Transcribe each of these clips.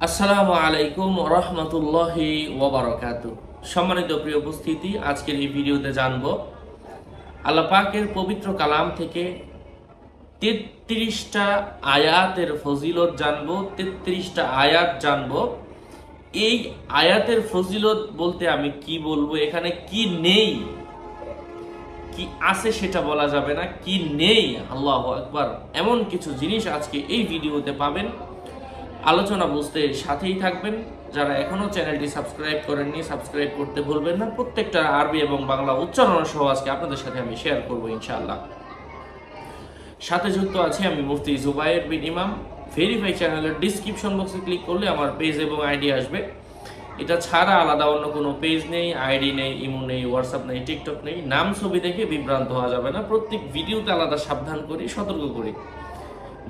আসসালামু আলাইকুম রহমতুল্লাহি ওয়াবারাকাতুহু। সম্মানিত প্রিয় উপস্থিতি, আজকের এই ভিডিওতে জানব আল্লাহ পাকের পবিত্র কালাম থেকে 33টা আয়াতের ফজিলত জানব। 33টা আয়াত জানব। এই আয়াতের ফজিলত বলতে আমি কি বলবো, এখানে কি নেই, কি আছে সেটা বলা যাবে না, কি নেই, আল্লাহু আকবার, এমন কিছু জিনিস আজকে এই ভিডিওতে পাবেন। আলোচনা বুঝতে সাথেই থাকবেন। যারা এখনো চ্যানেলটি সাবস্ক্রাইব করেননি, সাবস্ক্রাইব করতে ভুলবেন না। প্রত্যেকটা আরবি এবং বাংলা উচ্চারণ সহ আজকে আপনাদের সাথে আমি শেয়ার করব ইনশাআল্লাহ। সাথে যুক্ত আছি আমি মুফতি জুবায়ের বিন ইমাম। ভেরিফাই চ্যানেলের ডিসক্রিপশন বক্সে ক্লিক করলে আমার পেজ এবং আইডি আসবে। এটা ছাড়া আলাদা অন্য কোনো পেজ নেই, আইডি নেই, ইমো নেই, হোয়াটসঅ্যাপ নেই, টিকটক নেই। নাম ছবি দেখে বিভ্রান্ত হওয়া যাবে না। প্রত্যেক ভিডিওতে আলাদা সাবধান করি, সতর্ক করি।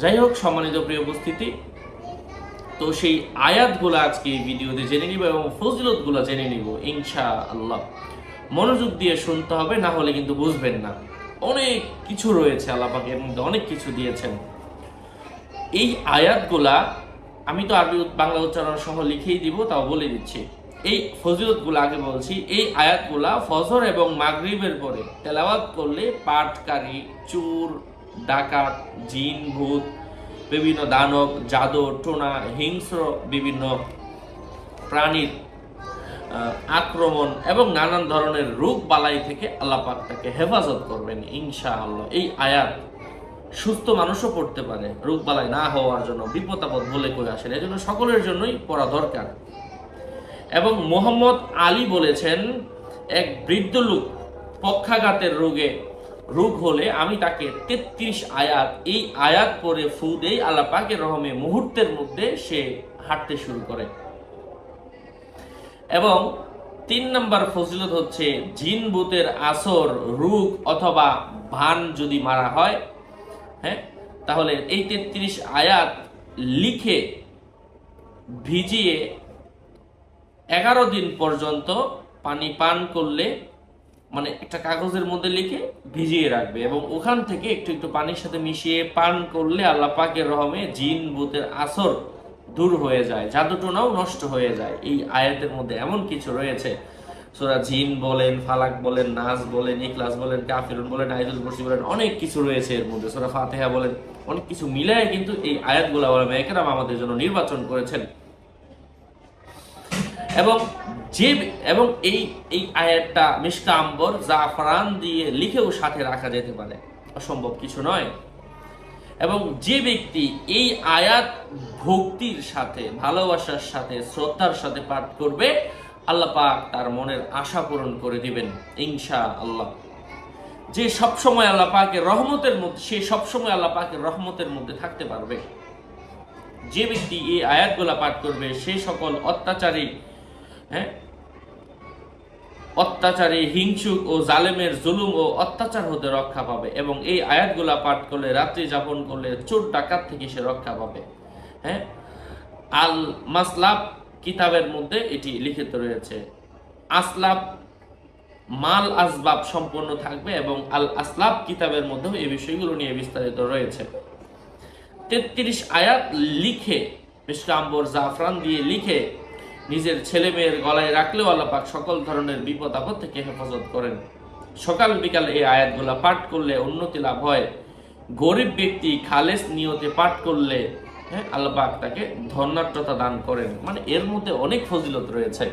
যাই হোক, সম্মানিত প্রিয় উপস্থিতি, তো সেই আয়াতগুলো আজকে এই ভিডিওতে জেনে নিব এবং ফজিলতগুলো জেনে নিব ইনশাআল্লাহ। মনোযোগ দিয়ে শুনতে হবে, না হলে কিন্তু বুঝবেন না। অনেক কিছু রয়েছে, আল্লাহ পাক এর মধ্যে অনেক কিছু দিয়েছেন। এই আয়াতগুলা আমি তো আরবি বাংলা উচ্চারণ সহ লিখেই দিব, তাও বলে দিচ্ছি। এই ফজিলতগুলো আগে বলছি। এই আয়াতগুলা ফজর এবং মাগরিবের পরে তেলাওয়াত করলে পাঠকারী, চোর, ডাকাত, জিন, ভূত, বিভিন্ন দানব, জাদু, টোনা, হিংস্র বিভিন্ন প্রাণীর আক্রমণ এবং নানান ধরনের রোগ বালাই থেকে আল্লাহ পাক তাকে হেফাজত করবেন ইনশাআল্লাহ। এই আয়াত সুস্থ মানুষও পড়তে পারে, রোগ বালাই না হওয়ার জন্য, বিপদ আপদ বলে কই আসেন, এই জন্য সকলের জন্যই পড়া দরকার। এবং মোহাম্মদ আলী বলেছেন, এক বৃদ্ধ লোক পক্ষাঘাতের রোগ হলে আমি তাকে 33 আয়াত, এই আয়াত পরে ফু দেই, আল্লাহ পাকের রহমে মুহূর্তের মধ্যে সে হাঁটতে শুরু করে। এবং 3 নম্বর ফজিলত হচ্ছে, জিন ভূতের আসর, রোগ অথবা ভান যদি মারা হয়, হ্যাঁ, তাহলে এই 33 আয়াত লিখে ভিজিয়ে 11 দিন পর্যন্ত পানি পান করলে, মানে একটা কাগজের মধ্যে লিখে ভিজিয়ে রাখবে এবং ওখান থেকে একটু একটু পানির সাথে মিশিয়ে পান করলে আল্লাহ পাকের রহমে জিন ভূতের আসর দূর হয়ে যায়, জাদুটোনাও নষ্ট হয়ে যায়। এই আয়াতের মধ্যে এমন কিছু রয়েছে, সূরা জিন বলেন, ফালাক বলেন, নাস বলেন, ইখলাস বলেন, কাফিরুন বলেন, আয়াতুল কুরসি বলেন, অনেক কিছু রয়েছে এর মধ্যে, সূরা ফাতিহা বলেন, অনেক কিছু মিলায় কিন্তু এই আয়াতগুলো ওলামায়ে কেরাম আমাদের জন্য নির্বাচন করেছেন। এবং এবং এই আয়াতটা মিশকা আম্বর, জাফরান দিয়ে লিখেও সাথে রাখা যেতে পারে, অসম্ভব কিছু নয়। এবং যে ব্যক্তি এই আয়াত ভক্তির সাথে, ভালোবাসার সাথে, শ্রদ্ধার সাথে পাঠ করবে, আল্লাহ পাক তার মনের আশা পূরণ করে দিবেন ইনশাআল্লাহ। যে সবসময় আল্লাহ পাকের রহমতের মধ্যে, সে সবসময় আল্লাহ পাকের রহমতের মধ্যে থাকতে পারবে। যে ব্যক্তি এই আয়াতগুলা পাঠ করবে, সে সকল অত্যাচারী, হিংসুক ও জালেমের জুলুম ও অত্যাচার হতে রক্ষা পাবে। এবং এই আয়াতগুলা পাঠ করলে, রাত্রি যাপন করলে চোর ডাকাত থেকে সে রক্ষা পাবে। হ্যাঁ, আল মাসলাব কিতাবের মধ্যে এটি লিখিত রয়েছে। আসলাব মাল আসবাব সম্পন্ন থাকবে এবং আল আসলাব কিতাবের মধ্যেও এই বিষয়গুলো নিয়ে বিস্তারিত রয়েছে। 33 আয়াত লিখে, মিশকা আম্বর, জাফরান দিয়ে লিখে নিজের ছেলে মেয়ের গলায় রাখলেও আল্লাহ পাক সকল ধরনের বিপদ আপদ থেকে হেফাজত করেন। সকাল বিকাল এই আয়াতগুলো পাঠ করলে উন্নতি লাভ হয়। গরিব ব্যক্তি খালেস নিয়তে পাঠ করলে, হ্যাঁ, আল্লাহ পাক তাকে ধন্যাঢ্যতা দান করেন। মানে এর মধ্যে অনেক ফজিলত রয়েছে।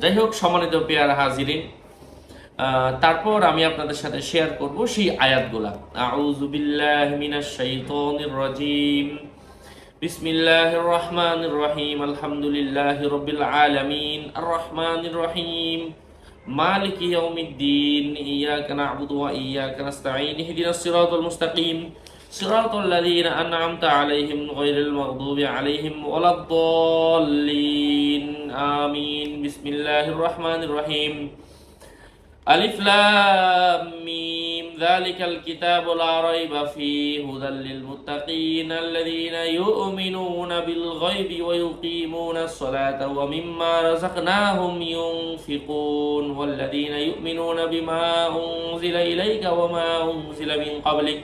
যাই হোক, সম্মানিত পেয়ারা হাজিরিন, তারপর আমি আপনাদের সাথে শেয়ার করব সেই আয়াতগুলা। আউযু বিল্লাহি মিনাশ শাইতানির রাজীম। বিসমিল্লাহির রহমানির রহিম। আলহামদুলিল্লাহি রাব্বিল আলামিন। আর রহমানির রহিম। মালিকি ইয়াউমিদ্দিন। ইয়াকা না'বুদু ওয়া ইয়াকা নাস্তাঈন। ইহদিনাস সিরাতাল মুস্তাকিম। সিরাতাল লাযীনা আন'আমতা আলাইহিম গায়রিল মাগদুবি আলাইহিম ওয়ালাদ-দাল্লিন। আমিন। বিসমিল্লাহির রহমানির রহিম। আলিফ লাম মিম যালিকাল কিতাবু লা রাইবা ফীহি হুদাল লিল মুত্তাকিন আল্লাযীনা ইউমিনুনা বিল গায়বি ওয়া ইউকিমুনাস সালাতা ওয়া মিম্মা রাযাকনাহুম ইউনফিকুন ওয়াল্লাযীনা ইউমিনুনা বিমা উনজিলা ইলাইকা ওয়া মা উনজিলা মিন ক্বাবলিক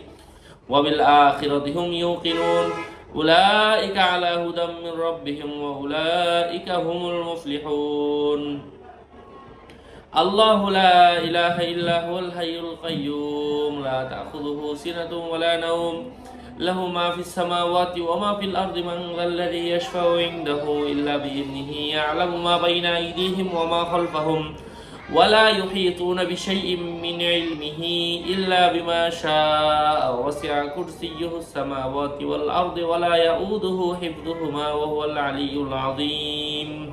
ওয়া বিল আখিরাতি হুম ইউকিনুন أولئك على هدى من ربهم وأولئك هم المفلحون الله لا إله إلا هو الحي القيوم لا تأخذه سنة ولا نوم له ما في السماوات وما في الأرض من ذا الذي يشفع عنده إلا بإذنه يعلم ما بين أيديهم وما خلفهم ولا يحيطون بشيء من علمه إلا بما شاء وسع كرسيه السماوات والأرض ولا يؤوده حفظهما وهو العلي العظيم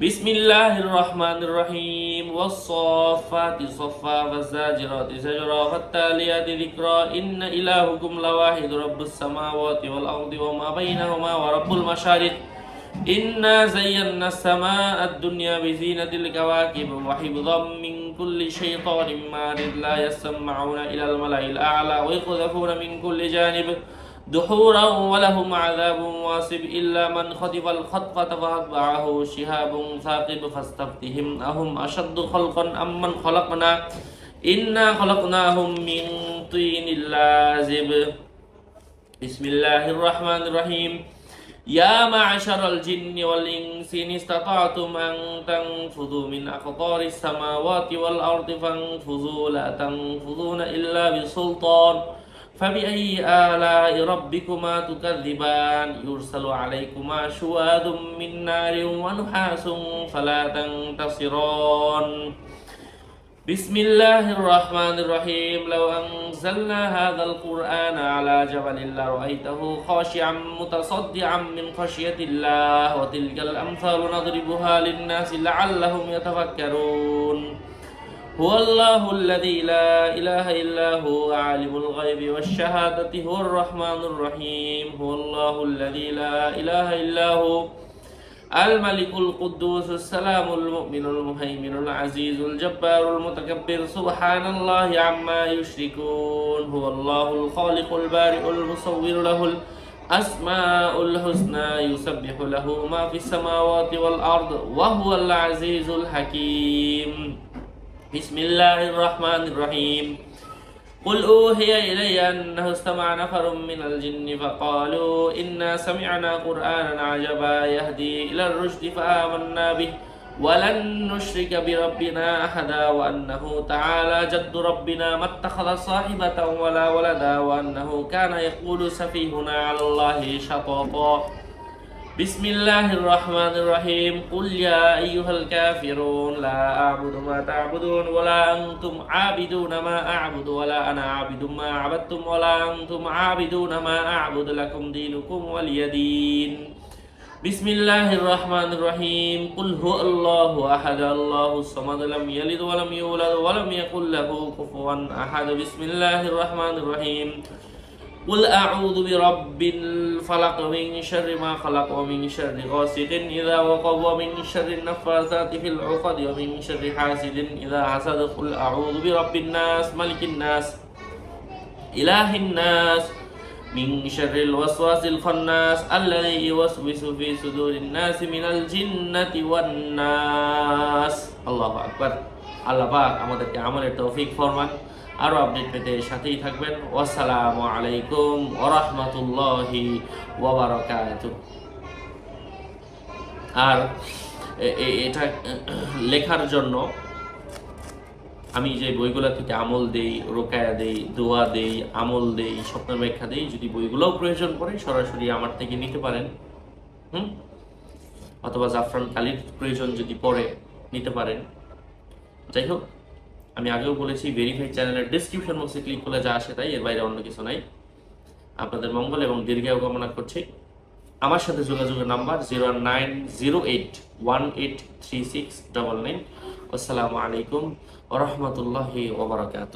بسم الله الرحمن الرحيم والصافات صفا فالزاجرات زجرا فالتاليات ذكرا إن إلهكم لواحد رب السماوات والأرض وما بينهما ورب المشارق إنا زينا السماء الدنيا بزينة الكواكب وحفظا من كل شيطان مارد لا يسمعون إلى الملأ الأعلى ويقذفون من كل جانب دحورا ولهم عذاب واصب إلا من خطف الخطفة فأتبعه شهاب ثاقب فاستفتهم أهم أشد خلقا أم من خلقنا إنا خلقناهم من طين لازب بسم الله الرحمن الرحيم يا معشر الجن والإنس إن استطعتم أن تنفذوا من أقطار السماوات والأرض فانفذوا لا تنفذون إلا بسلطان فبأي آلاء ربكما تكذبان يرسل عليكما شواذ من نار ونحاس فلا تنتصران بسم الله الرحمن الرحيم لو أنزلنا هذا القرآن على جبل لرأيته خاشعا متصدعا من خشية الله وتلك الأمثال نضربها للناس لعلهم يتفكرون هو الله الذي لا إله إلا هو عالم الغيب والشهادة هو الرحمن الرحيم هو الله الذي لا إله إلا هو الملك القدوس السلام المؤمن المهيمن العزيز الجبار المتكبر سبحان الله عما يشركون هو الله الخالق البارئ المصور له الأسماء الحسنى يسبح له ما في السماوات والأرض وهو العزيز الحكيم بسم الله الرحمن الرحيم قل أوحي إلي أنه استمع نفر من الجن فقالوا إنا سمعنا قرآنا عجبا يهدي إلى الرشد فآمنا به ولن نشرك بربنا أحدا وأنه تعالى جد ربنا ما اتخذ صاحبة ولا ولدا وأنه كان يقول سفيهنا على الله شططا بسم الله الرحمن الرحيم قل يا أيها الكافرون لا أعبد ما تعبدون ولا أنتم عابدون ما أعبد ولا أنا عابد ما عبدتم ولا أنتم عابدون ما أعبد لكم دينكم ولي دين بسم الله الرحمن الرحيم قل هو الله أحد الله الصمد لم يلد ولم يولد ولم يكن له كفوا أحد بسم الله الرحمن الرحيم قل أعوذ برب الفلق من شر ما خلق ومن شر غاسق إذا وقب ومن شر النفاثات في العقد ومن شر حاسد إذا حسد قل أعوذ برب الناس ملك الناس إله الناس من شر الوسواس الخناس الذي يوسوس في صدور الناس من الجنة والناس الله أكبر আল্লাহ পাক আমাদেরকে আমলের তৌফিক ফরমান আরো আপডেট পেতে সাথেই থাকবেন আসসালামু আলাইকুম ওয়া রাহমাতুল্লাহি ওয়া বারাকাতুহু আর এটা লেখার জন্য আমি যে বইগুলো থেকে আমল দেই রোকায়া দেই দোয়া দেই আমল দেই স্বপ্ন ব্যাখ্যা দেই যদি বইগুলোও প্রয়োজন পড়ে সরাসরি আমার থেকে নিতে পারেন অথবা জাফরান কালির প্রয়োজন যদি পড়ে নিতে পারেন যাই হোক আমি আগেও বলেছি ভেরিফাইড চ্যানেলের ডেসক্রিপশন বক্সে ক্লিক করলে যা আসে তাই এর বাইরে অন্য কিছু নাই আপনাদের মঙ্গল এবং দীর্ঘায়ু কামনা করছি আমার সাথে যোগাযোগের নাম্বার 09081836999 আসসালামু আলাইকুম ওয়া রাহমাতুল্লাহি ওয়া বারাকাতুহু